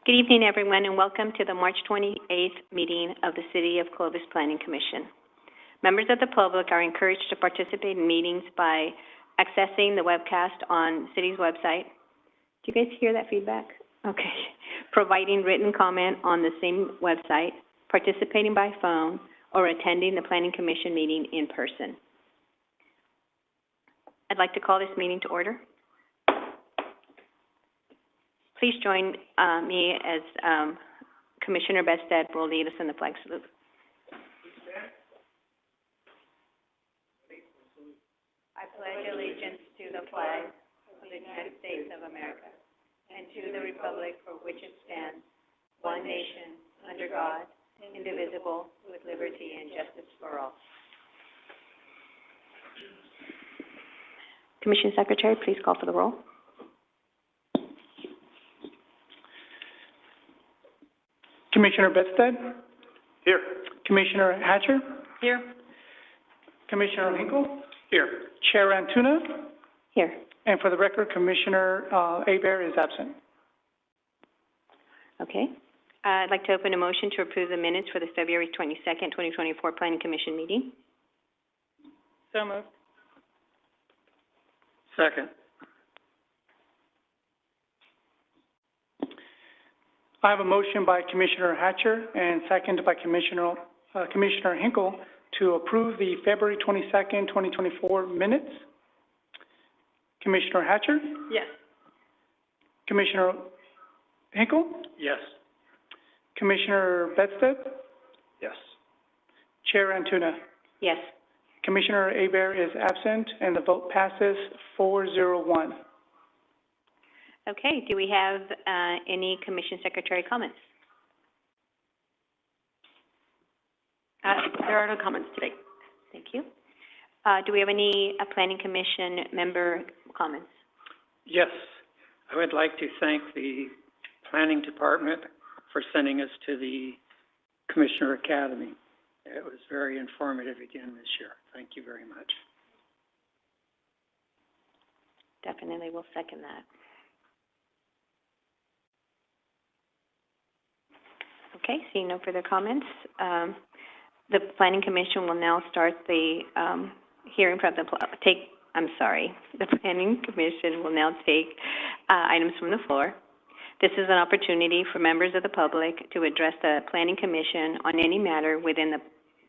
Good evening, everyone, and welcome to the March 28th meeting of the City of Clovis Planning Commission. Members of the public are encouraged to participate in meetings by accessing the webcast on City's website. Do you guys hear that feedback? Okay. Providing written comment on the same website, participating by phone, or attending the Planning Commission meeting in person. I'd like to call this meeting to order. Please join me as Commissioner Bested will lead us in the flag salute. I pledge allegiance to the flag of the United States of America and to the republic for which it stands, one nation, under God, indivisible, with liberty and justice for all. Commission Secretary, please call for the roll. Commissioner Bested? Here. Commissioner Hatcher? Here. Commissioner Hinkle? Here. Chair Antuna? Here. And for the record, Commissioner Hebert is absent. Okay. I'd like to open a motion to approve the minutes for the February 22nd, 2024 Planning Commission meeting. So moved. Second. I have a motion by Commissioner Hatcher and seconded by Commissioner Hinkle to approve the February 22nd, 2024 minutes. Commissioner Hatcher? Yes. Commissioner Hinkle? Yes. Commissioner Bested? Yes. Chair Antuna? Yes. Commissioner Hebert is absent, and the vote passes 4-0-1. Okay. Do we have any Commission Secretary comments? There are no comments today. Thank you. Do we have any Planning Commission member comments? Yes. I would like to thank the Planning Department for sending us to the Commissioner Academy. It was very informative again this year. Thank you very much. Definitely will second that. Okay, seeing no further comments, the Planning Commission will now start the hearing from the the Planning Commission will now take items from the floor. This is an opportunity for members of the public to address the Planning Commission on any matter within the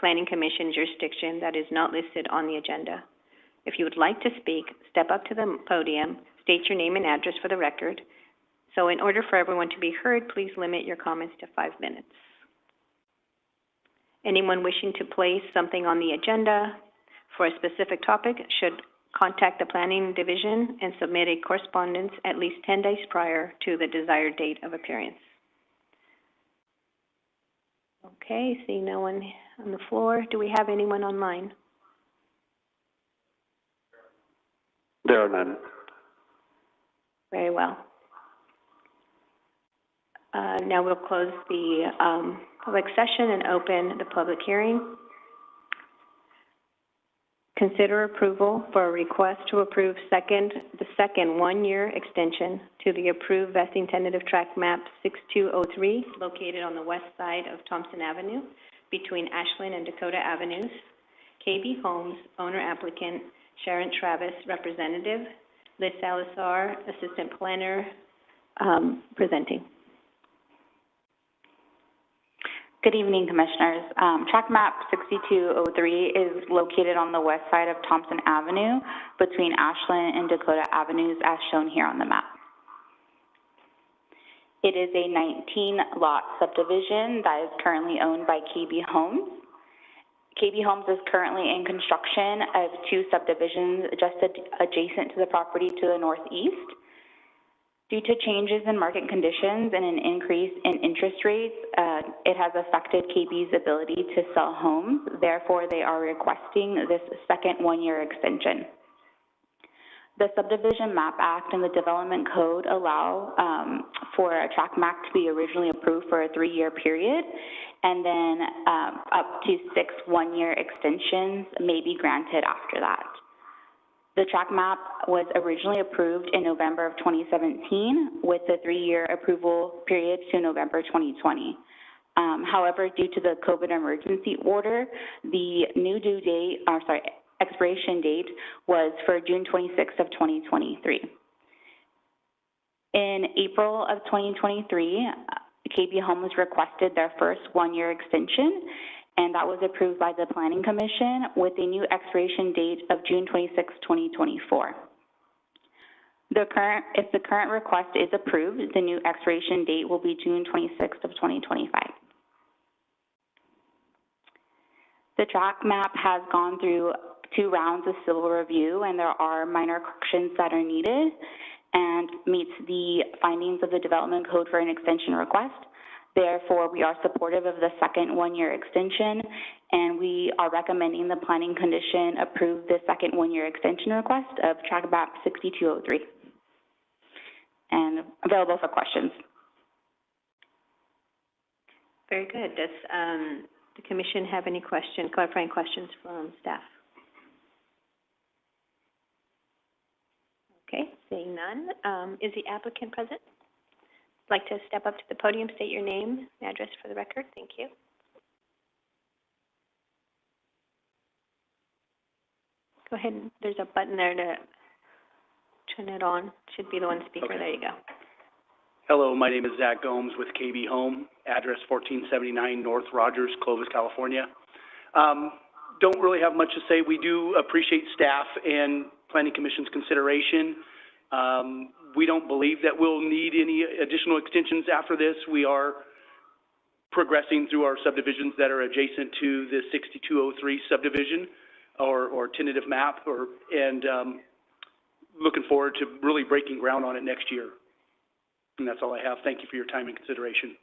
Planning Commission jurisdiction that is not listed on the agenda. If you would like to speak, step up to the podium, state your name and address for the record. So in order for everyone to be heard, please limit your comments to 5 minutes. Anyone wishing to place something on the agenda for a specific topic should contact the Planning Division and submit a correspondence at least 10 days prior to the desired date of appearance. Okay, seeing no one on the floor. Do we have anyone online? There are none. Very well. Now we'll close the public session and open the public hearing. Consider approval for a request to approve the second one-year extension to the approved vesting tentative tract map 6203, located on the west side of Thompson Avenue, between Ashland and Dakota Avenues. KB Homes, owner applicant, Sharon Travis, representative, Liz Salazar, assistant planner, presenting. Good evening, Commissioners. Tract map 6203 is located on the west side of Thompson Avenue between Ashland and Dakota Avenues, as shown here on the map. It is a 19-lot subdivision that is currently owned by KB Homes. KB Homes is currently in construction of 2 subdivisions just adjacent to the property to the northeast. Due to changes in market conditions and an increase in interest rates, it has affected KB's ability to sell homes. Therefore, they are requesting this second one-year extension. The Subdivision Map Act and the Development Code allow for a tract map to be originally approved for a 3-year period, and then up to 6 one-year extensions may be granted after that. The track map was originally approved in November of 2017 with a 3-year approval period to November 2020. However, due to the COVID emergency order, the new expiration date was for June 26th of 2023. In April of 2023, KB Homes requested their first 1-year extension, and that was approved by the Planning Commission with a new expiration date of June 26, 2024. If the current request is approved, the new expiration date will be June 26th of 2025. The track map has gone through 2 rounds of civil review, and there are minor corrections that are needed and meets the findings of the Development Code for an extension request. Therefore, we are supportive of the second 1-year extension, and we are recommending the Planning Commission approve the second 1-year extension request of track map 6203. And available for questions. Very good. Does the Commission have any clarifying questions from staff? Okay, seeing none. Is the applicant present? Like to step up to the podium, state your name and address for the record. Thank you. Go ahead. There's a button there to turn it on. Should be the one speaker. Okay. There you go. Hello, my name is Zach Gomes with KB Home, address 1479 North Rogers, Clovis, California. Don't really have much to say. We do appreciate staff and Planning Commission's consideration. We don't believe that we'll need any additional extensions after this. We are progressing through our subdivisions that are adjacent to the 6203 subdivision or tentative map, and looking forward to really breaking ground on it next year. And that's all I have. Thank you for your time and consideration.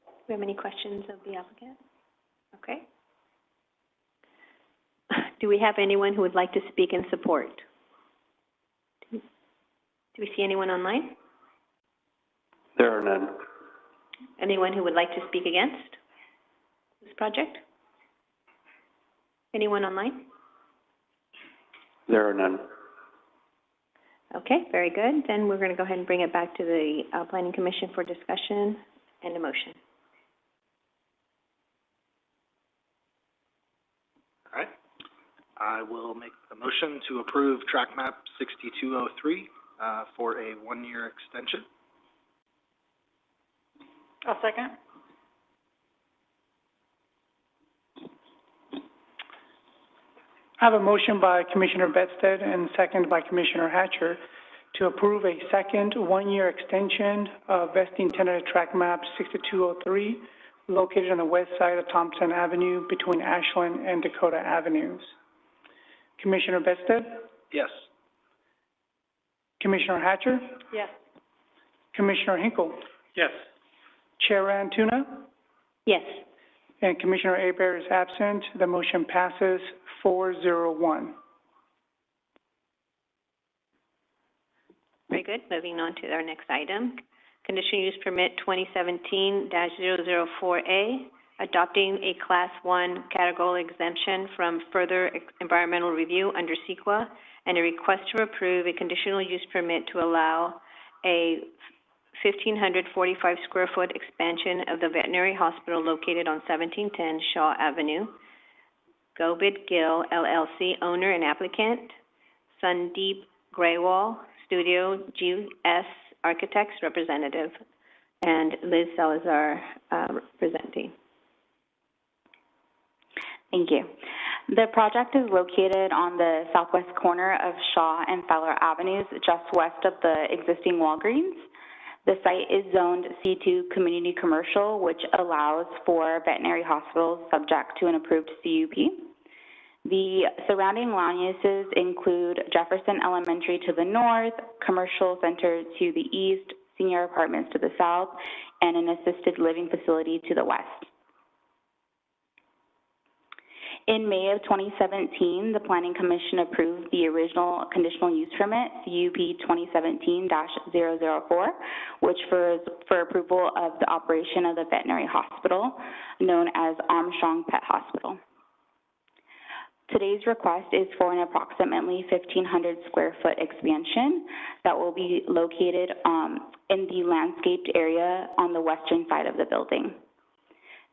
Do we have any questions of the applicant? Okay. Do we have anyone who would like to speak in support? Do we see anyone online? There are none. Anyone who would like to speak against this project? Anyone online? There are none. Okay, very good. Then we're going to go ahead and bring it back to the Planning Commission for discussion and a motion. All right. I will make the motion to approve track map 6203 for a 1-year extension. I'll second. I have a motion by Commissioner Bedstead and second by Commissioner Hatcher to approve a second 1-year extension of vesting tentative track map 6203 located on the west side of Thompson Avenue between Ashland and Dakota Avenues. Commissioner Bedstead? Yes. Commissioner Hatcher? Yes. Commissioner Hinkle? Yes. Chair Antuna? Yes. And Commissioner Hebert is absent. The motion passes 4-0-1. Very good. Moving on to our next item. Conditional use permit 2017-004A, adopting a Class 1 categorical exemption from further environmental review under CEQA, and a request to approve a conditional use permit to allow a 1,545 square foot expansion of the veterinary hospital located on 1710 Shaw Avenue. Govid Gill, LLC, owner and applicant. Sandeep Graywal, Studio GS Architects representative, and Liz Salazar presenting. Thank you. The project is located on the southwest corner of Shaw and Fowler Avenues, just west of the existing Walgreens. The site is zoned C2 Community Commercial, which allows for veterinary hospitals subject to an approved CUP. The surrounding land uses include Jefferson Elementary to the north, Commercial Center to the east, senior apartments to the south, and an assisted living facility to the west. In May of 2017, the Planning Commission approved the original conditional use permit, CUP 2017-004, which was for approval of the operation of the veterinary hospital known as Armstrong Pet Hospital. Today's request is for an approximately 1,500 square foot expansion that will be located in the landscaped area on the western side of the building.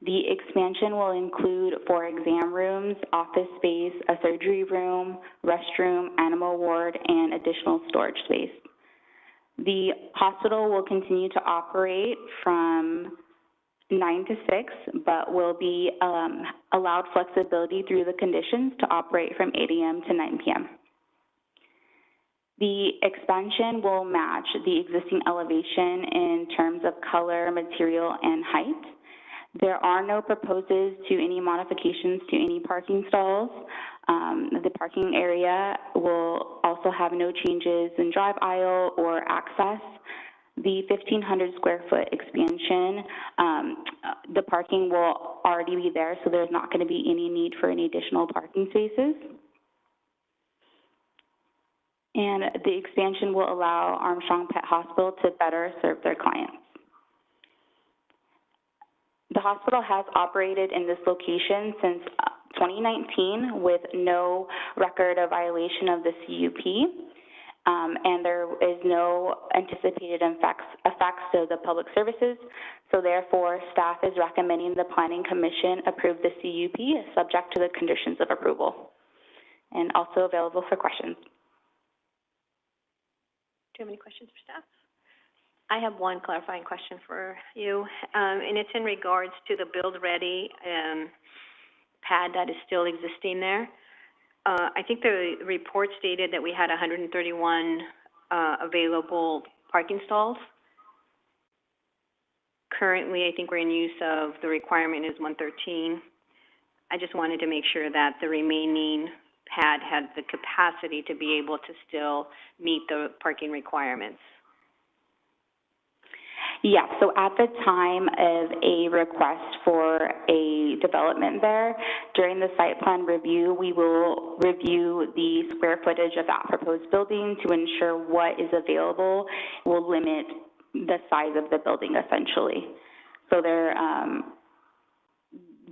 The expansion will include 4 exam rooms, office space, a surgery room, restroom, animal ward, and additional storage space. The hospital will continue to operate from 9 to 6, but will be allowed flexibility through the conditions to operate from 8 a.m. to 9 p.m. The expansion will match the existing elevation in terms of color, material, and height. There are no proposes to any modifications to any parking stalls. The parking area will also have no changes in drive aisle or access. The 1,500 square foot expansion, the parking will already be there, so there's not going to be any need for any additional parking spaces. And the expansion will allow Armstrong Pet Hospital to better serve their clients. The hospital has operated in this location since 2019 with no record of violation of the CUP, and there is no anticipated effects to the public services. So therefore, staff is recommending the Planning Commission approve the CUP subject to the conditions of approval, and also available for questions. Do you have any questions for staff? I have one clarifying question for you, and it's in regards to the Build Ready pad that is still existing there. I think the report stated that we had 131 available parking stalls. Currently, I think we're in use of, the requirement is 113. I just wanted to make sure that the remaining pad had the capacity to be able to still meet the parking requirements. Yeah, so at the time of a request for a development there, during the site plan review, we will review the square footage of that proposed building to ensure what is available will limit the size of the building essentially. So there,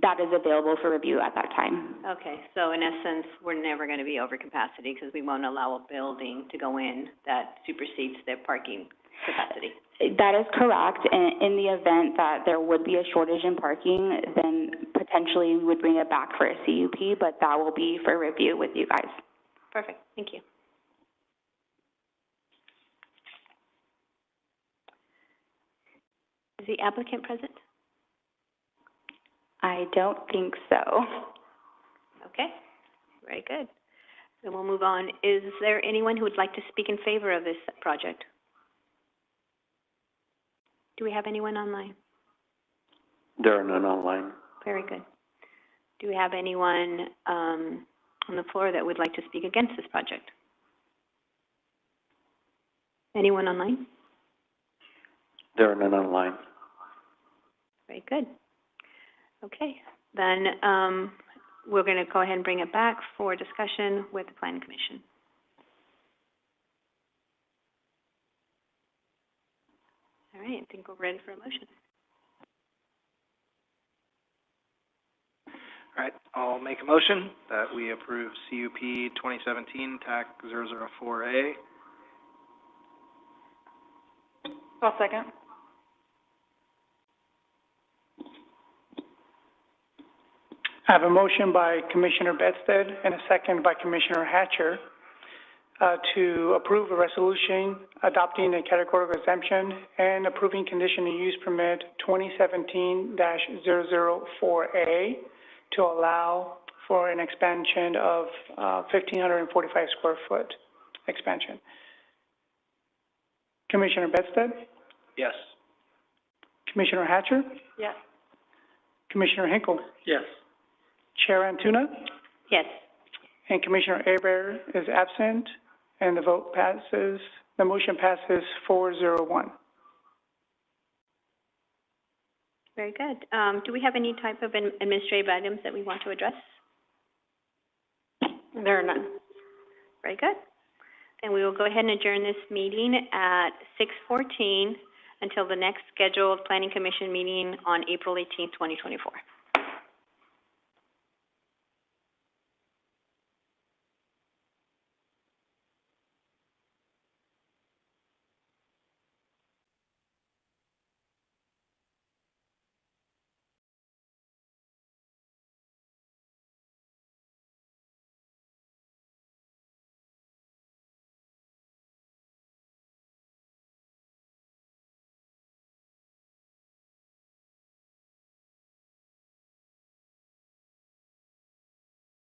that is available for review at that time. Okay, so in essence, we're never going to be over capacity because we won't allow a building to go in that supersedes their parking capacity. That is correct. In the event that there would be a shortage in parking, then potentially we would bring it back for a CUP, but that will be for review with you guys. Perfect, thank you. Is the applicant present? I don't think so. Okay, very good. Then we'll move on. Is there anyone who would like to speak in favor of this project? Do we have anyone online? There are none online. Very good. Do we have anyone on the floor that would like to speak against this project? Anyone online? There are none online. Very good. Okay, then we're going to go ahead and bring it back for discussion with the Planning Commission. All right, I think we're ready for a motion. All right, I'll make a motion that we approve CUP 2017 TAC 004A. I'll second. I have a motion by Commissioner Bedstead and a second by Commissioner Hatcher to approve a resolution adopting a categorical exemption and approving conditional use permit 2017-004A to allow for an expansion of 1,545 square foot expansion. Commissioner Bedstead? Yes. Commissioner Hatcher? Yes. Commissioner Hinkle? Yes. Chair Antuna? Yes. And Commissioner Hebert is absent, and the vote passes, the motion passes 4-0-1. Very good. Do we have any type of administrative items that we want to address? There are none. Very good. Then we will go ahead and adjourn this meeting at 6:14 until the next scheduled Planning Commission meeting on April 18th, 2024.